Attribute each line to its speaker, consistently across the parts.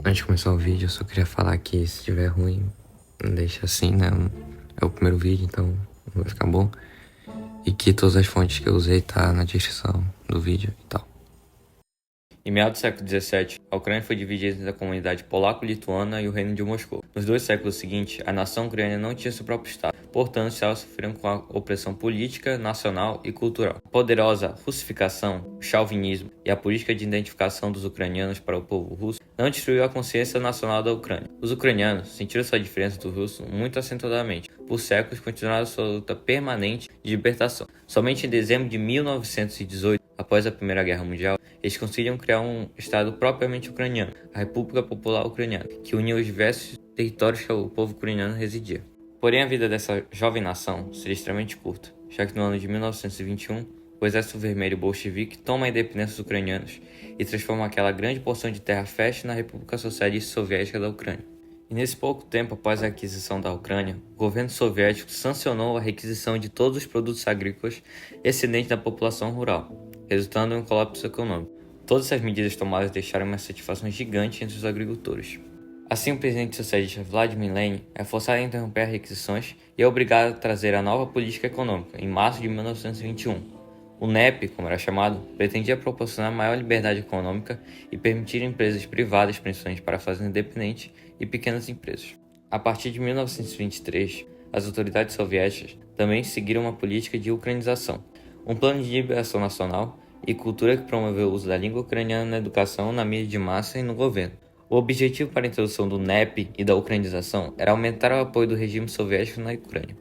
Speaker 1: Antes de começar o vídeo, eu só queria falar que se estiver ruim, deixa assim, né? É o primeiro vídeo, então não vai ficar bom. E que todas as fontes que eu usei tá na descrição do vídeo e tal.
Speaker 2: Em meados do século XVII, a Ucrânia foi dividida entre a comunidade polaco-lituana e o Reino de Moscou. Nos 2 séculos seguintes, a nação ucraniana não tinha seu próprio Estado, portanto estava sofrendo com a opressão política, nacional e cultural. A poderosa russificação, o chauvinismo e a política de identificação dos ucranianos para o povo russo não destruiu a consciência nacional da Ucrânia. Os ucranianos sentiram sua diferença do russo muito acentuadamente. Por séculos continuaram sua luta permanente de libertação. Somente em dezembro de 1918, após a Primeira Guerra Mundial, eles conseguiram criar um Estado propriamente ucraniano, a República Popular Ucraniana, que unia os diversos territórios que o povo ucraniano residia. Porém, a vida dessa jovem nação seria extremamente curta, já que no ano de 1921, o Exército Vermelho Bolchevique toma a independência dos ucranianos e transforma aquela grande porção de terra fértil na República Socialista Soviética da Ucrânia. E nesse pouco tempo após a aquisição da Ucrânia, o governo soviético sancionou a requisição de todos os produtos agrícolas excedentes da população rural, resultando em um colapso econômico. Todas essas medidas tomadas deixaram uma satisfação gigante entre os agricultores. Assim, o presidente socialista Vladimir Lenin é forçado a interromper as requisições e é obrigado a trazer a nova política econômica, em março de 1921. O NEP, como era chamado, pretendia proporcionar maior liberdade econômica e permitir empresas privadas, principalmente para a fazenda independente, e pequenas empresas. A partir de 1923, as autoridades soviéticas também seguiram uma política de ucranização, um plano de liberação nacional e cultura que promoveu o uso da língua ucraniana na educação, na mídia de massa e no governo. O objetivo para a introdução do NEP e da ucranização era aumentar o apoio do regime soviético na Ucrânia.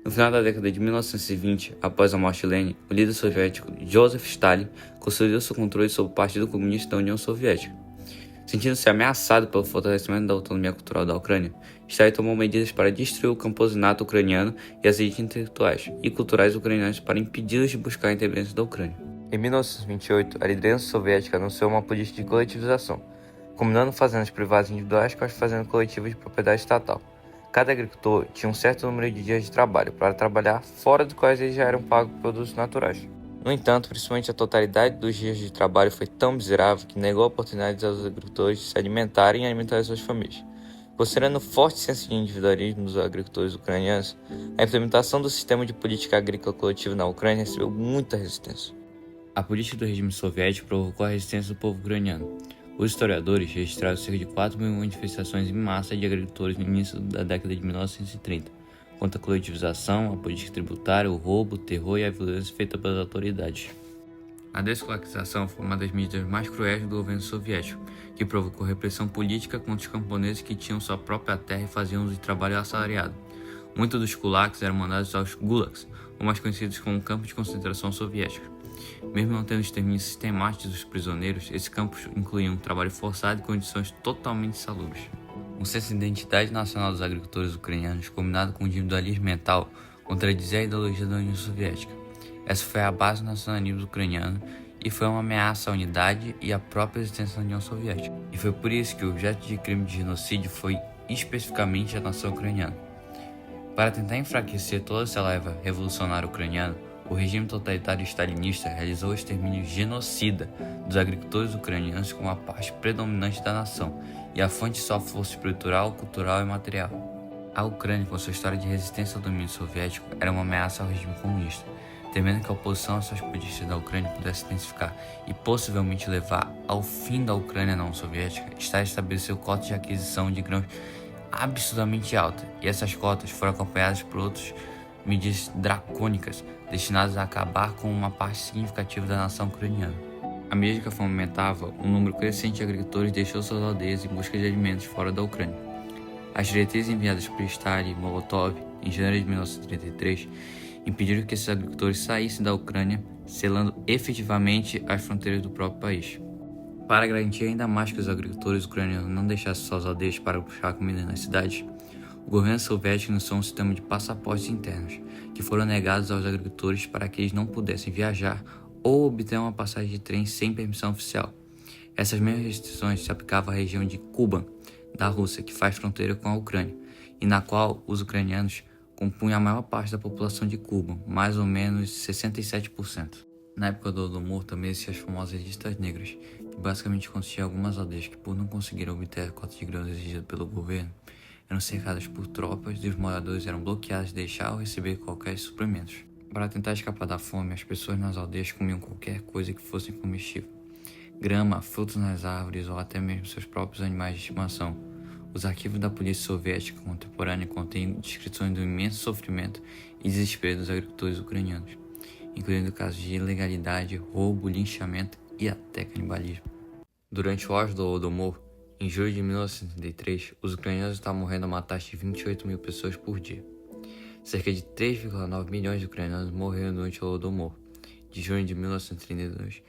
Speaker 2: No final da década de 1920, após a morte de Lenin, o líder soviético Joseph Stalin consolidou seu controle sobre o Partido Comunista da União Soviética. Sentindo-se ameaçado pelo fortalecimento da autonomia cultural da Ucrânia, Stalin tomou medidas para destruir o campeonato ucraniano e as elites intelectuais e culturais ucranianas para impedi-los de buscar a independência da Ucrânia. Em 1928, a liderança soviética anunciou uma política de coletivização, combinando fazendas privadas individuais com as fazendas coletivas de propriedade estatal. Cada agricultor tinha um certo número de dias de trabalho para trabalhar, fora dos quais eles já eram pagos por produtos naturais. No entanto, principalmente a totalidade dos dias de trabalho foi tão miserável que negou oportunidades aos agricultores de se alimentarem e alimentar suas famílias. Considerando o forte senso de individualismo dos agricultores ucranianos, a implementação do sistema de política agrícola coletiva na Ucrânia recebeu muita resistência. A política do regime soviético provocou a resistência do povo ucraniano. Os historiadores registraram cerca de 4 mil manifestações em massa de agricultores no início da década de 1930, contra a coletivização, a política tributária, o roubo, o terror e a violência feita pelas autoridades. A descolonização foi uma das medidas mais cruéis do governo soviético, que provocou repressão política contra os camponeses que tinham sua própria terra e faziam uso de trabalho assalariado. Muitos dos kulaks eram mandados aos gulags, ou mais conhecidos como campos de concentração soviéticos. Mesmo não tendo extermínio sistemático dos prisioneiros, esses campos incluíam trabalho forçado e condições totalmente insalubres. Um senso de identidade nacional dos agricultores ucranianos, combinado com o individualismo mental, contradizia a ideologia da União Soviética. Essa foi a base do nacionalismo ucraniano e foi uma ameaça à unidade e à própria existência da União Soviética. E foi por isso que o objeto de crime de genocídio foi especificamente a nação ucraniana. Para tentar enfraquecer toda essa leva revolucionária ucraniana, o regime totalitário stalinista realizou o extermínio genocida dos agricultores ucranianos como a parte predominante da nação e a fonte de sua força espiritual, cultural e material. A Ucrânia, com sua história de resistência ao domínio soviético, era uma ameaça ao regime comunista, temendo que a oposição às suas políticas da Ucrânia pudesse intensificar e possivelmente levar ao fim da Ucrânia não soviética. Stalin estabeleceu cotas de aquisição de grãos absurdamente altas, e essas cotas foram acompanhadas por outras medidas dracônicas destinadas a acabar com uma parte significativa da nação ucraniana. À medida que a fome aumentava, um número crescente de agricultores deixou suas aldeias em busca de alimentos fora da Ucrânia. As diretrizes enviadas por Stalin e Molotov em janeiro de 1933 impediram que esses agricultores saíssem da Ucrânia, selando efetivamente as fronteiras do próprio país. Para garantir ainda mais que os agricultores ucranianos não deixassem suas aldeias para buscar comida nas cidades, o governo soviético iniciou um sistema de passaportes internos, que foram negados aos agricultores para que eles não pudessem viajar ou obter uma passagem de trem sem permissão oficial. Essas mesmas restrições se aplicavam à região de Kuban, da Rússia, que faz fronteira com a Ucrânia, e na qual os ucranianos compunham a maior parte da população de Kuban, mais ou menos 67%. Na época do Holodomor também existiam as famosas listas negras,
Speaker 1: que basicamente consistia em algumas aldeias que, por não conseguirem obter a cota de grãos exigida pelo governo, eram cercadas por tropas e os moradores eram bloqueados de deixar ou receber qualquer suprimentos. Para tentar escapar da fome, as pessoas nas aldeias comiam qualquer coisa que fosse comestível. Grama, frutos nas árvores ou até mesmo seus próprios animais de estimação. Os arquivos da polícia soviética contemporânea contêm descrições do imenso sofrimento e desespero dos agricultores ucranianos, incluindo casos de ilegalidade, roubo, linchamento e até canibalismo. Durante o auge do Holodomor, em julho de 1933, os ucranianos estavam morrendo a uma taxa de 28 mil pessoas por dia. Cerca de 3,9 milhões de ucranianos morreram durante o Holodomor, de junho de 1932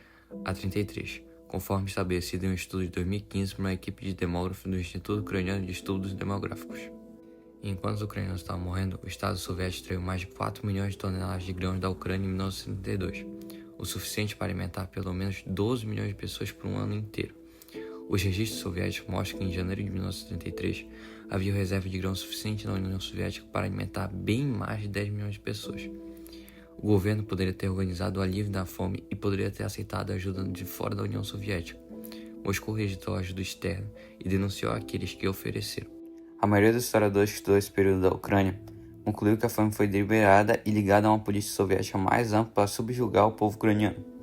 Speaker 1: a 1933, conforme estabelecido em um estudo de 2015 por uma equipe de demógrafos do Instituto Ucraniano de Estudos Demográficos. Enquanto os ucranianos estavam morrendo, o Estado soviético extraiu mais de 4 milhões de toneladas de grãos da Ucrânia em 1932, o suficiente para alimentar pelo menos 12 milhões de pessoas por um ano inteiro. Os registros soviéticos mostram que em janeiro de 1933 havia reserva de grãos suficiente na União Soviética para alimentar bem mais de 10 milhões de pessoas. O governo poderia ter organizado o alívio da fome e poderia ter aceitado a ajuda de fora da União Soviética. Moscou rejeitou a ajuda externa e denunciou aqueles que ofereceram. A maioria dos historiadores que estudou esse período da Ucrânia concluiu que a fome foi deliberada e ligada a uma política soviética mais ampla para subjugar o povo ucraniano.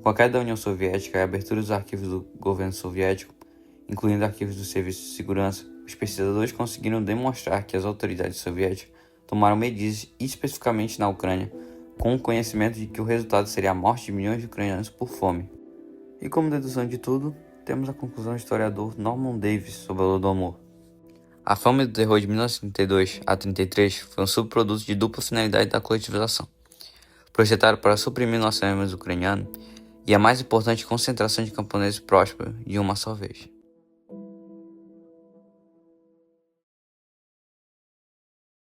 Speaker 1: Com a queda da União Soviética e a abertura dos arquivos do governo soviético, incluindo arquivos do Serviço de Segurança, os pesquisadores conseguiram demonstrar que as autoridades soviéticas tomaram medidas especificamente na Ucrânia, com o conhecimento de que o resultado seria a morte de milhões de ucranianos por fome. E como dedução de tudo, temos a conclusão do historiador Norman Davis sobre o Holodomor. A fome do terror de 1932 a 1933 foi um subproduto de dupla finalidade da coletivização, projetado para suprimir o nacionalismo ucraniano e a mais importante concentração de camponeses prósperos de uma só vez.